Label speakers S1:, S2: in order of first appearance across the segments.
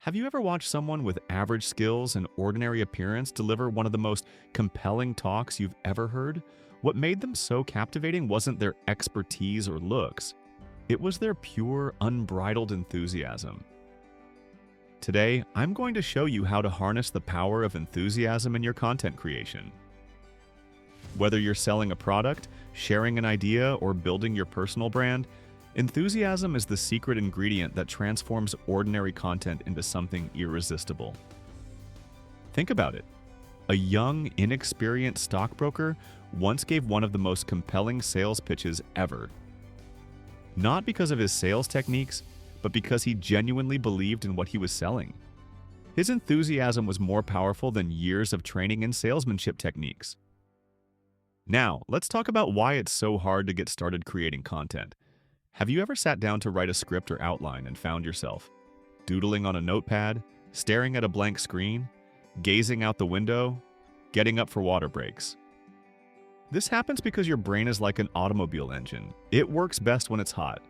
S1: Have you ever watched someone with average skills and ordinary appearance deliver one of the most compelling talks you've ever heard? What made them so captivating wasn't their expertise or looks. It was their pure, unbridled enthusiasm. Today, I'm going to show you how to harness the power of enthusiasm in your content creation. Whether you're selling a product, sharing an idea, or building your personal brand, enthusiasm is the secret ingredient that transforms ordinary content into something irresistible. Think about it. A young, inexperienced stockbroker once gave one of the most compelling sales pitches ever. Not because of his sales techniques, but because he genuinely believed in what he was selling. His enthusiasm was more powerful than years of training in salesmanship techniques. Now, let's talk about why it's so hard to get started creating content. Have you ever sat down to write a script or outline and found yourself doodling on a notepad, staring at a blank screen, gazing out the window, getting up for water breaks? This happens because your brain is like an automobile engine. It works best when it's hot.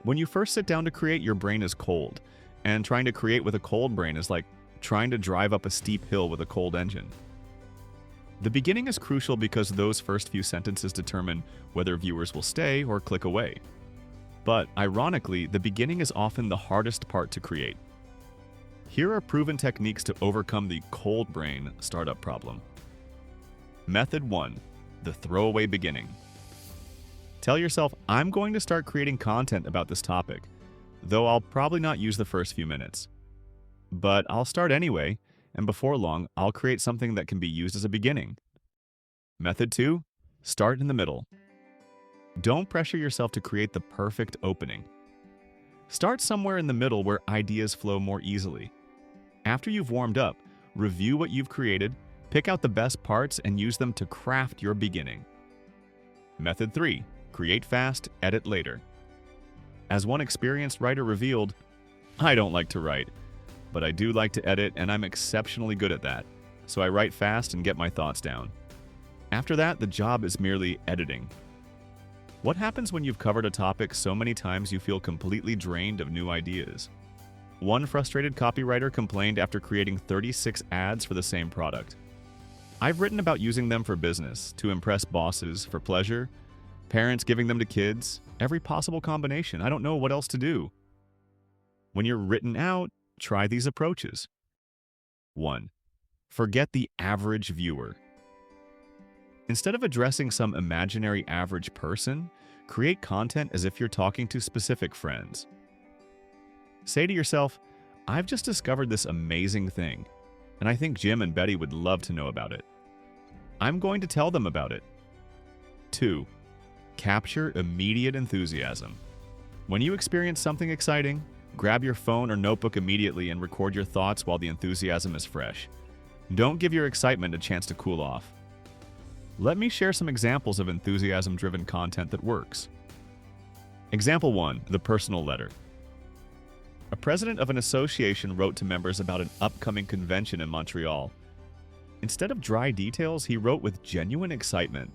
S1: When you first sit down to create, your brain is cold, and trying to create with a cold brain is like trying to drive up a steep hill with a cold engine. The beginning is crucial because those first few sentences determine whether viewers will stay or click away. But ironically, the beginning is often the hardest part to create. Here are proven techniques to overcome the cold brain startup problem. Method 1. The throwaway beginning. Tell yourself, I'm going to start creating content about this topic, though I'll probably not use the first few minutes. But I'll start anyway, and before long, I'll create something that can be used as a beginning. Method 2. Start in the middle. Don't pressure yourself to create the perfect opening. Start somewhere in the middle where ideas flow more easily. After you've warmed up, review what you've created, pick out the best parts, and use them to craft your beginning. Method 3. Create fast, edit later. As one experienced writer revealed, I don't like to write, but I do like to edit, and I'm exceptionally good at that, so I write fast and get my thoughts down. After that, the job is merely editing. What happens when you've covered a topic so many times you feel completely drained of new ideas? One frustrated copywriter complained after creating 36 ads for the same product. I've written about using them for business, to impress bosses, for pleasure, parents giving them to kids, every possible combination. I don't know what else to do. When you're written out, try these approaches. 1. Forget the average viewer. Instead of addressing some imaginary average person, create content as if you're talking to specific friends. Say to yourself, I've just discovered this amazing thing, and I think Jim and Betty would love to know about it. I'm going to tell them about it. 2. Capture immediate enthusiasm. When you experience something exciting, grab your phone or notebook immediately and record your thoughts while the enthusiasm is fresh. Don't give your excitement a chance to cool off. Let me share some examples of enthusiasm-driven content that works. Example 1. The personal letter. A president of an association wrote to members about an upcoming convention in Montreal. Instead of dry details, he wrote with genuine excitement.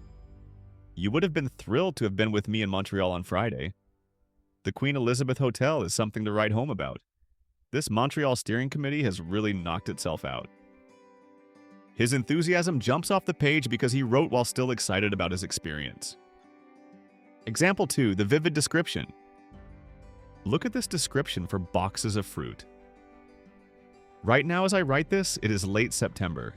S1: You would have been thrilled to have been with me in Montreal on Friday. The Queen Elizabeth Hotel is something to write home about. This Montreal steering committee has really knocked itself out. His enthusiasm jumps off the page because he wrote while still excited about his experience. Example 2. The vivid description. Look at this description for boxes of fruit. Right now as I write this, it is late September,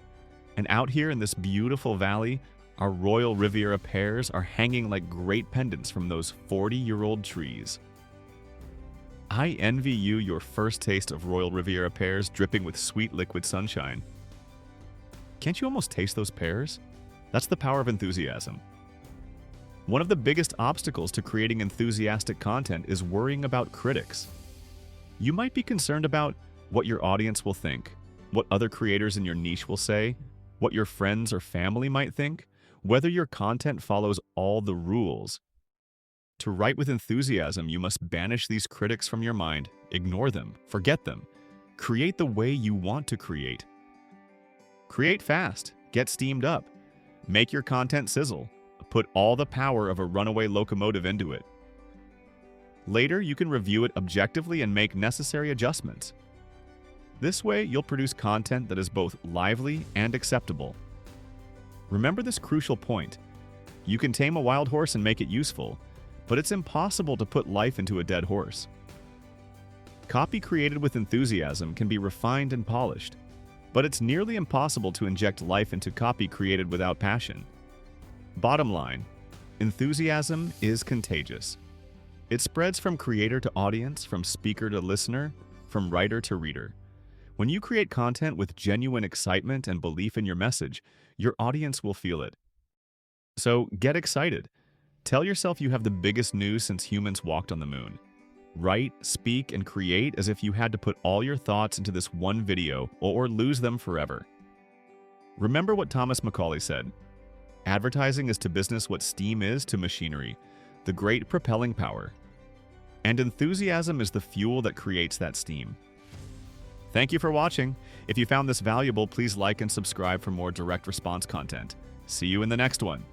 S1: and out here in this beautiful valley, our Royal Riviera pears are hanging like great pendants from those 40-year-old trees. I envy you your first taste of Royal Riviera pears dripping with sweet liquid sunshine. Can't you almost taste those pears? That's the power of enthusiasm. One of the biggest obstacles to creating enthusiastic content is worrying about critics. You might be concerned about what your audience will think, what other creators in your niche will say, what your friends or family might think, whether your content follows all the rules. To write with enthusiasm, you must banish these critics from your mind, ignore them, forget them. Create the way you want to create. Create fast, get steamed up, make your content sizzle, put all the power of a runaway locomotive into it. Later, you can review it objectively and make necessary adjustments. This way, you'll produce content that is both lively and acceptable. Remember this crucial point. You can tame a wild horse and make it useful, but it's impossible to put life into a dead horse. Copy created with enthusiasm can be refined and polished, but it's nearly impossible to inject life into copy created without passion. Bottom line, enthusiasm is contagious. It spreads from creator to audience, from speaker to listener, from writer to reader. When you create content with genuine excitement and belief in your message, your audience will feel it. So get excited. Tell yourself you have the biggest news since humans walked on the moon. Write, speak, and create as if you had to put all your thoughts into this one video or lose them forever. Remember what Thomas Macaulay said, "Advertising is to business what steam is to machinery, the great propelling power." And enthusiasm is the fuel that creates that steam. Thank you for watching. If you found this valuable, please like and subscribe for more direct response content. See you in the next one.